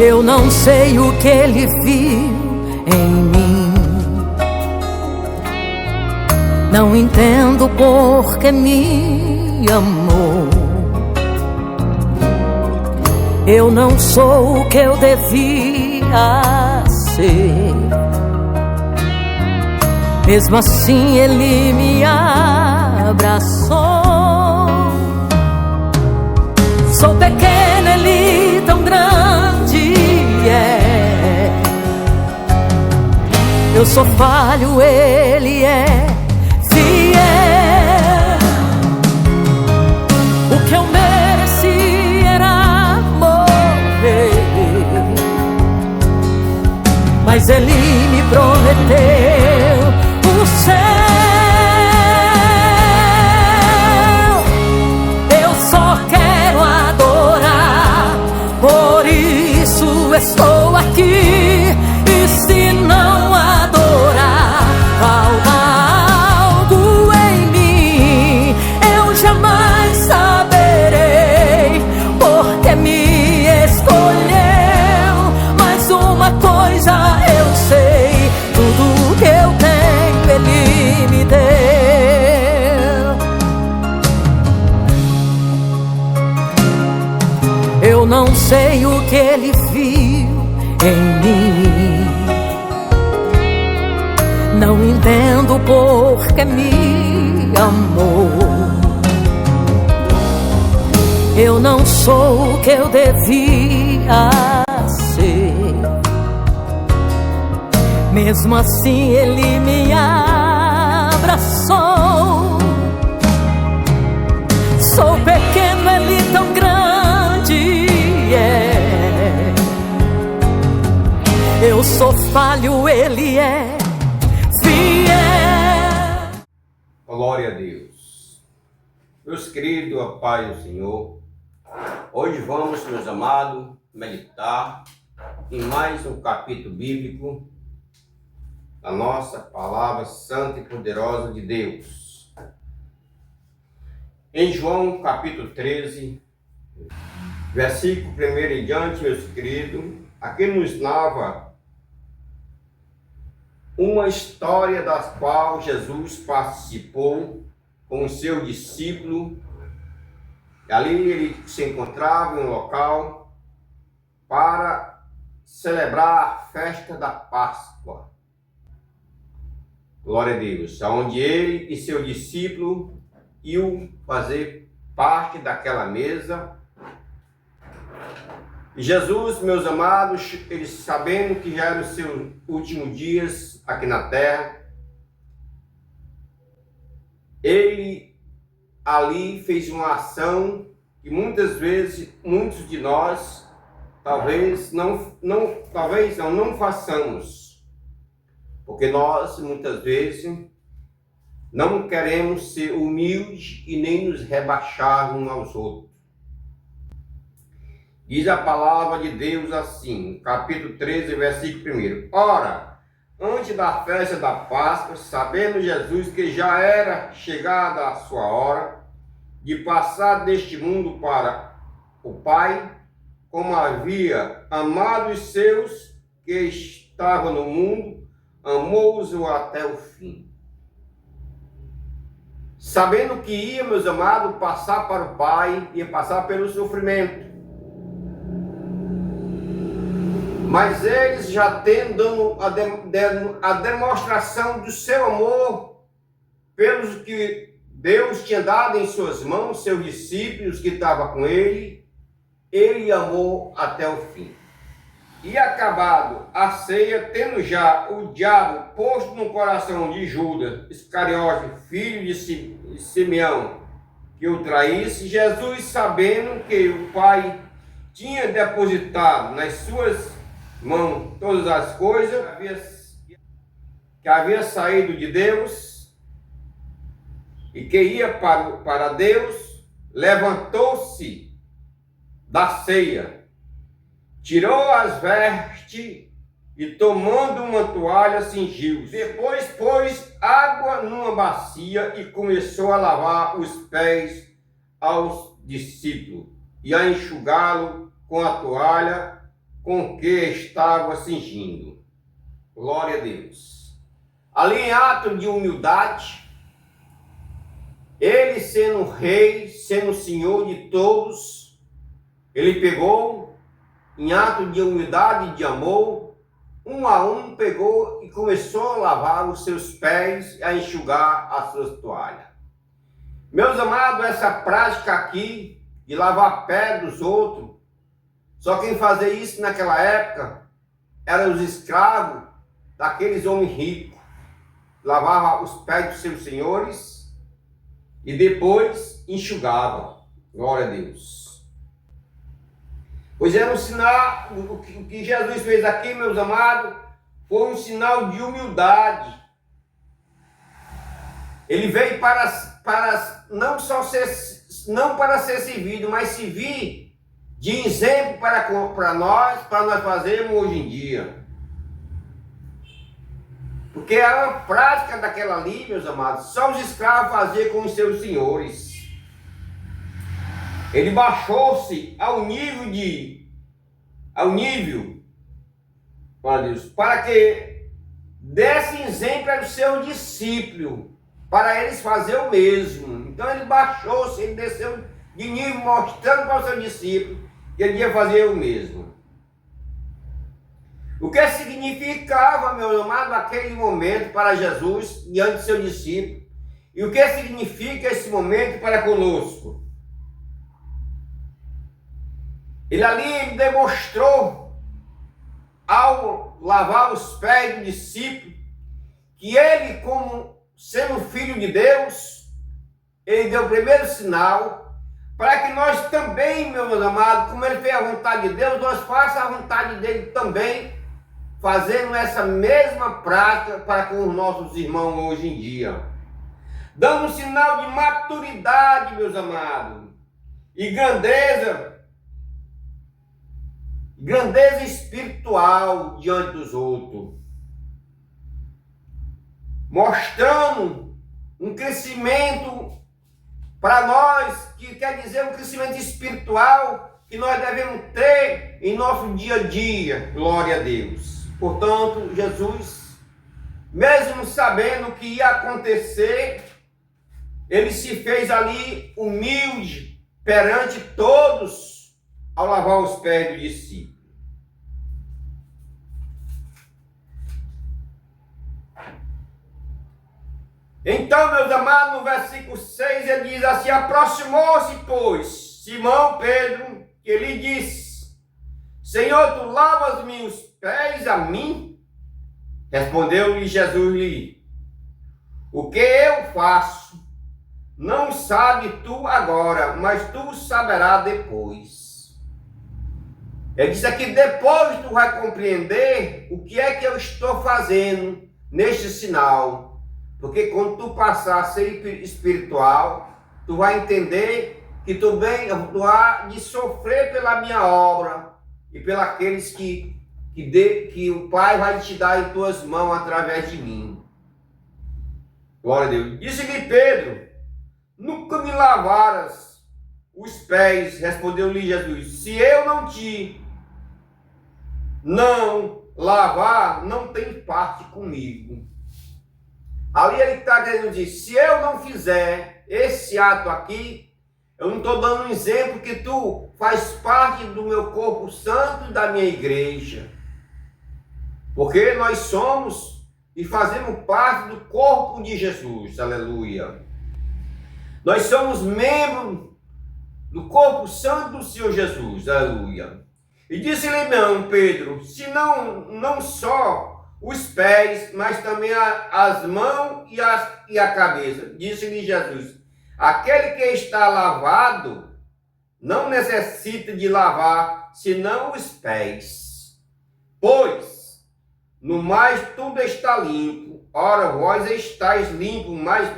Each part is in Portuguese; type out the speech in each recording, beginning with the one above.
Eu não sei o que ele viu em mim, não entendo por que me amou. Eu não sou o que eu devia ser, mesmo assim ele me abraçou. Sou pequeno, ele tão grande é. Eu sou falho, ele é fiel. O que eu mereci era morrer, mas ele me prometeu o céu. Eu só quero adorar, por isso estou aqui. E se não adorar, falta algo em mim. Eu jamais saberei porque me escolheu. Mas uma coisa eu sei, tudo que eu tenho ele me deu. Eu não sei o que ele viu em mim, não entendo por que me amou. Eu não sou o que eu devia ser, mesmo assim ele me abraçou. Sou pequeno, ele tão grande é. Eu sou falho, ele é fiel. Glória a Deus. Meus queridos, a paz do Senhor. Hoje vamos, meus amados, meditar em mais um capítulo bíblico da nossa palavra santa e poderosa de Deus. Em João capítulo 13, versículo 1 em diante, meus queridos, aqui nos narra uma história da qual Jesus participou com o seu discípulo. Ali ele se encontrava em um local para celebrar a festa da Páscoa. Glória a Deus, onde ele e seu discípulo iam fazer parte daquela mesa. E Jesus, meus amados, eles sabendo que já eram os seus últimos dias aqui na terra, ele ali fez uma ação que muitas vezes, muitos de nós, talvez não façamos. Porque nós, muitas vezes, não queremos ser humildes e nem nos rebaixar uns aos outros. Diz a palavra de Deus assim, capítulo 13, versículo 1. Ora, antes da festa da Páscoa, sabendo Jesus que já era chegada a sua hora de passar deste mundo para o Pai, como havia amado os seus que estavam no mundo, amou-os até o fim. Sabendo que ia, meus amados, passar para o Pai, ia passar pelo sofrimento. Mas eles já tendo a demonstração do seu amor pelos que Deus tinha dado em suas mãos, seus discípulos que estavam com ele amou até o fim. E acabado a ceia, tendo já o diabo posto no coração de Judas Iscariote, filho de Simeão, que o traísse, Jesus, sabendo que o Pai tinha depositado nas suas mãos todas as coisas, que havia saído de Deus e que ia para Deus, levantou-se da ceia, tirou as vestes e, tomando uma toalha, cingiu-se. Depois pôs água numa bacia e começou a lavar os pés aos discípulos e a enxugá-lo com a toalha com que estava cingindo. Glória a Deus. Ali em ato de humildade, ele sendo rei, sendo senhor de todos, ele pegou, em ato de humildade e de amor, um a um pegou e começou a lavar os seus pés, a enxugar as suas toalhas. Meus amados, essa prática aqui de lavar pé dos outros, só quem fazia isso naquela época eram os escravos daqueles homens ricos. Lavavam os pés dos seus senhores e depois enxugavam. Glória a Deus. Pois era um sinal, o que Jesus fez aqui, meus amados, foi um sinal de humildade. Ele veio para não só ser, não para ser servido, mas servir de exemplo para nós fazermos hoje em dia. Porque era uma prática daquela ali, meus amados, só os escravos faziam com os seus senhores. Ele baixou-se ao nível, para que desse exemplo aos seus discípulos, para eles fazer o mesmo. Então ele baixou-se, ele desceu de nível, mostrando para os seus discípulos que ele ia fazer o mesmo. O que significava, meu amado, aquele momento para Jesus diante de seu discípulo? E o que significa esse momento para conosco? Ele ali demonstrou, ao lavar os pés do discípulo, que ele, como sendo filho de Deus, ele deu o primeiro sinal para que nós também, meus amados, como ele fez a vontade de Deus, nós façamos a vontade dele também, fazendo essa mesma prática para com os nossos irmãos hoje em dia. Dando um sinal de maturidade, meus amados, e grandeza espiritual diante dos outros. Mostrando um crescimento para nós, que quer dizer um crescimento espiritual que nós devemos ter em nosso dia a dia. Glória a Deus. Portanto, Jesus, mesmo sabendo o que ia acontecer, ele se fez ali humilde perante todos ao lavar os pés do discípulo. Então, meus amados, no versículo 6, ele diz assim: aproximou-se, pois, Simão Pedro, que lhe disse: Senhor, tu lavas-me os pés a mim? Respondeu-lhe Jesus: o que eu faço, não sabe tu agora, mas tu saberás depois. Ele disse aqui: depois tu vai compreender o que é que eu estou fazendo neste sinal. Porque quando tu passar a ser espiritual, tu vai entender que tu há de sofrer pela minha obra e pelos que o Pai vai te dar em tuas mãos através de mim. Glória a Deus. Disse-lhe Pedro: nunca me lavaras os pés. Respondeu-lhe Jesus: se eu não lavar, não tem parte comigo. Ali ele está querendo dizer: se eu não fizer esse ato aqui, eu não estou dando um exemplo que tu faz parte do meu corpo santo e da minha igreja. Porque nós somos e fazemos parte do corpo de Jesus. Aleluia. Nós somos membros do corpo santo do Senhor Jesus. Aleluia. E disse-lhe não, Pedro: se não só os pés, mas também as mãos e a cabeça. Disse-lhe Jesus: aquele que está lavado não necessita de lavar, senão os pés. Pois, no mais tudo está limpo. Ora, vós estáis limpos, mas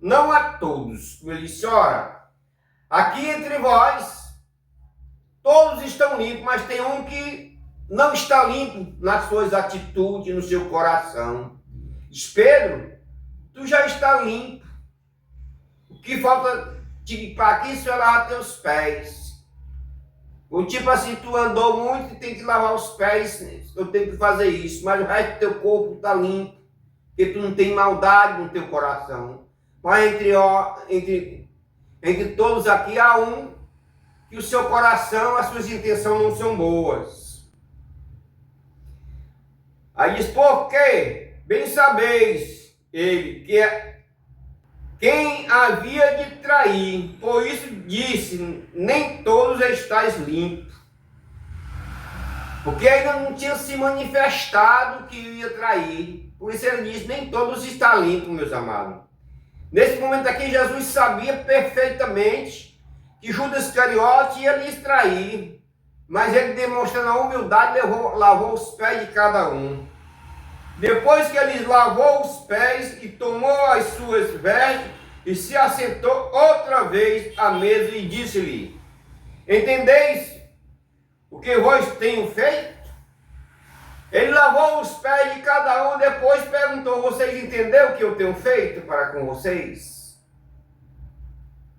não a todos. Ele disse: ora, aqui entre vós, todos estão limpos, mas tem um que não está limpo nas suas atitudes, no seu coração. Diz: Pedro, tu já está limpo. O que falta para que isso é lavar teus pés. Tipo assim, tu andou muito e tem que lavar os pés, eu tenho que fazer isso, mas o resto do teu corpo está limpo, porque tu não tem maldade no teu coração. Mas entre todos aqui há um que o seu coração, as suas intenções não são boas. Aí diz, porque bem sabeis ele que é quem havia de trair, por isso disse, nem todos estáis limpos. Porque ainda não tinha se manifestado que ia trair. Por isso ele diz, nem todos estão limpos, meus amados. Nesse momento aqui, Jesus sabia perfeitamente que Judas Iscariote ia lhes trair. Mas ele, demonstrando a humildade, lavou os pés de cada um. Depois que ele lavou os pés e tomou as suas vestes e se assentou outra vez à mesa e disse-lhe, entendeis o que vós tenho feito? Ele lavou os pés de cada um, depois perguntou, vocês entenderam o que eu tenho feito para com vocês?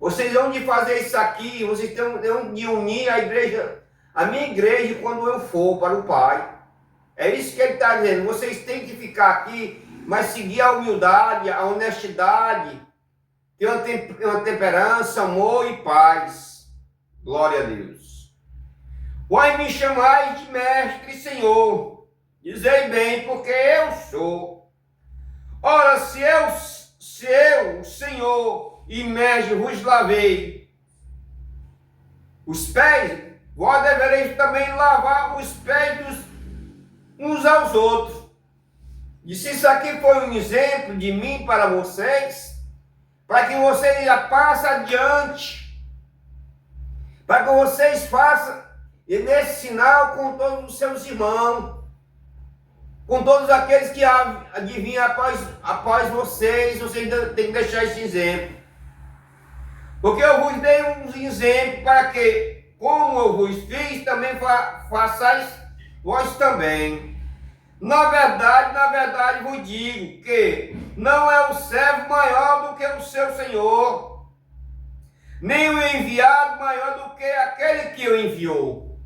Vocês vão de fazer isso aqui, vocês têm de unir a igreja, a minha igreja quando eu for para o Pai. É isso que ele está dizendo, vocês têm que ficar aqui, mas seguir a humildade, a honestidade, ter uma temperança, amor e paz. Glória a Deus. Vós me chamais de mestre e senhor, dizei bem, porque eu sou. Ora, se eu, Senhor e mestre, vos lavei os pés, vós devereis também lavar os pés uns aos outros. Disse, isso aqui foi um exemplo de mim para vocês, para que vocês já passem adiante, para que vocês façam nesse sinal com todos os seus irmãos, com todos aqueles que adivinham após vocês têm que deixar esse exemplo. Porque eu vos dei uns exemplos para que, como eu vos fiz, também façais vós também. Na verdade vos digo que não é o servo maior do que o seu senhor, nem o enviado maior do que aquele que o enviou.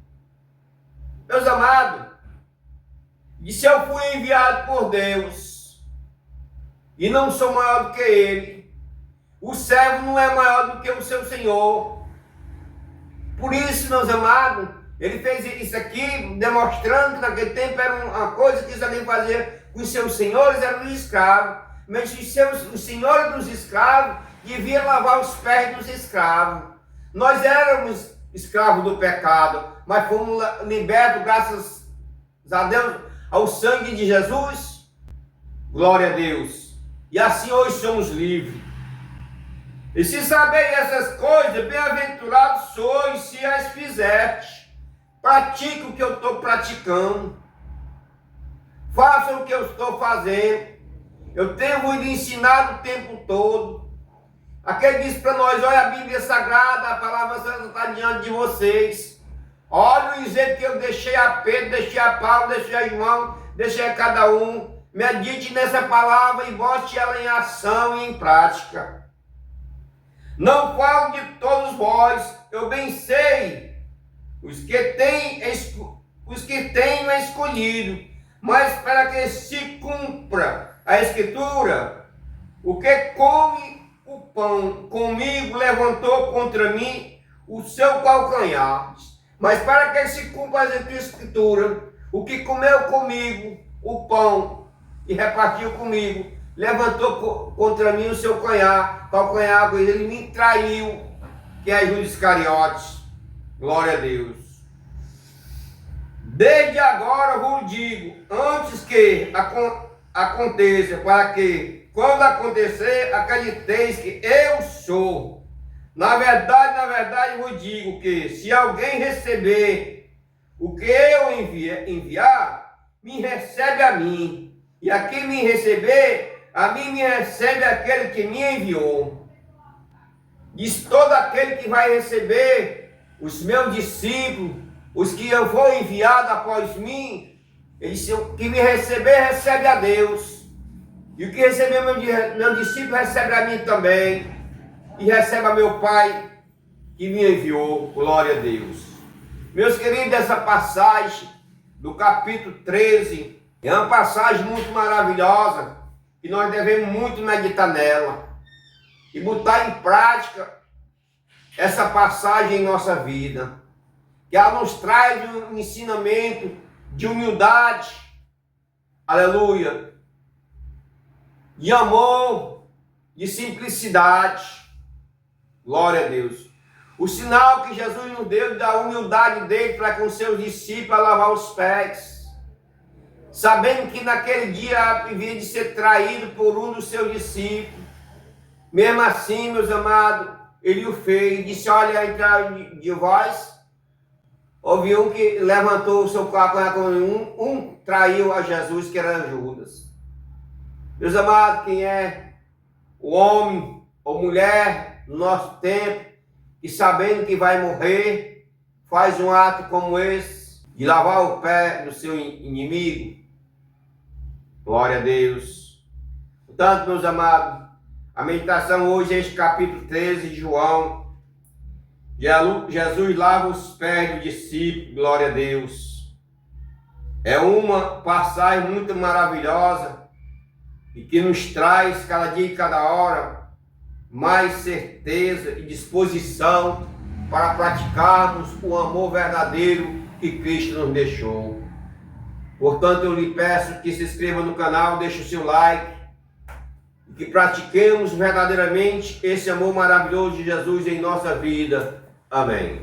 Meus amados, e se eu fui enviado por Deus e não sou maior do que ele, o servo não é maior do que o seu senhor. Por isso, meus amados, ele fez isso aqui, demonstrando que naquele tempo era uma coisa que alguém fazia com os seus senhores, eram os escravos. Mas os senhores dos escravos deviam lavar os pés dos escravos. Nós éramos escravos do pecado, mas fomos libertos graças a Deus, ao sangue de Jesus. Glória a Deus. E assim hoje somos livres. E se sabeis essas coisas, bem-aventurados sois se as fizerdes. Pratique o que eu estou praticando. Faça o que eu estou fazendo. Eu tenho vos ensinado o tempo todo. Aquele diz para nós, olha a Bíblia Sagrada, a palavra santa está diante de vocês. Olha o exemplo que eu deixei a Pedro, deixei a Paulo, deixei a João, deixei a cada um. Medite nessa palavra e bote ela em ação e em prática. Não falo de todos vós, eu bem sei os que tenho escolhido, mas para que se cumpra a Escritura, o que come o pão comigo levantou contra mim o seu calcanhar. Mas para que se cumpra a Escritura, o que comeu comigo o pão e repartiu comigo, levantou contra mim o seu calcanhar, ele me traiu, que é Judas Iscariote. Glória a Deus. Desde agora vos digo, antes que aconteça, para que, quando acontecer, acrediteis que eu sou. Na verdade vos digo que, se alguém receber o que eu enviar, me recebe a mim. E a quem me receber, a mim me recebe aquele que me enviou. Diz todo aquele que vai receber os meus discípulos, os que eu vou enviar após mim, ele disse, o que me receber, recebe a Deus. E o que receber meu discípulo, recebe a mim também. E recebe a meu Pai, que me enviou. Glória a Deus. Meus queridos, essa passagem do capítulo 13 é uma passagem muito maravilhosa e nós devemos muito meditar nela e botar em prática essa passagem em nossa vida, que ela nos traz um ensinamento de humildade, aleluia, de amor, de simplicidade, glória a Deus. O sinal que Jesus nos deu da humildade dele para com seus discípulos a lavar os pés, sabendo que naquele dia havia de ser traído por um dos seus discípulos. Mesmo assim, meus amados, ele o fez e disse: olha, entre de vós, houve um que levantou o seu carro, um traiu a Jesus, que era Judas. Meus amados, quem é o homem ou mulher no nosso tempo, e sabendo que vai morrer, faz um ato como esse, de lavar o pé do seu inimigo? Glória a Deus. Portanto, meus amados, a meditação hoje é este capítulo 13 de João. Jesus lava os pés do discípulo, glória a Deus. É uma passagem muito maravilhosa e que nos traz cada dia e cada hora mais certeza e disposição para praticarmos o amor verdadeiro que Cristo nos deixou. Portanto, eu lhe peço que se inscreva no canal, deixe o seu like e que pratiquemos verdadeiramente esse amor maravilhoso de Jesus em nossa vida. Amém.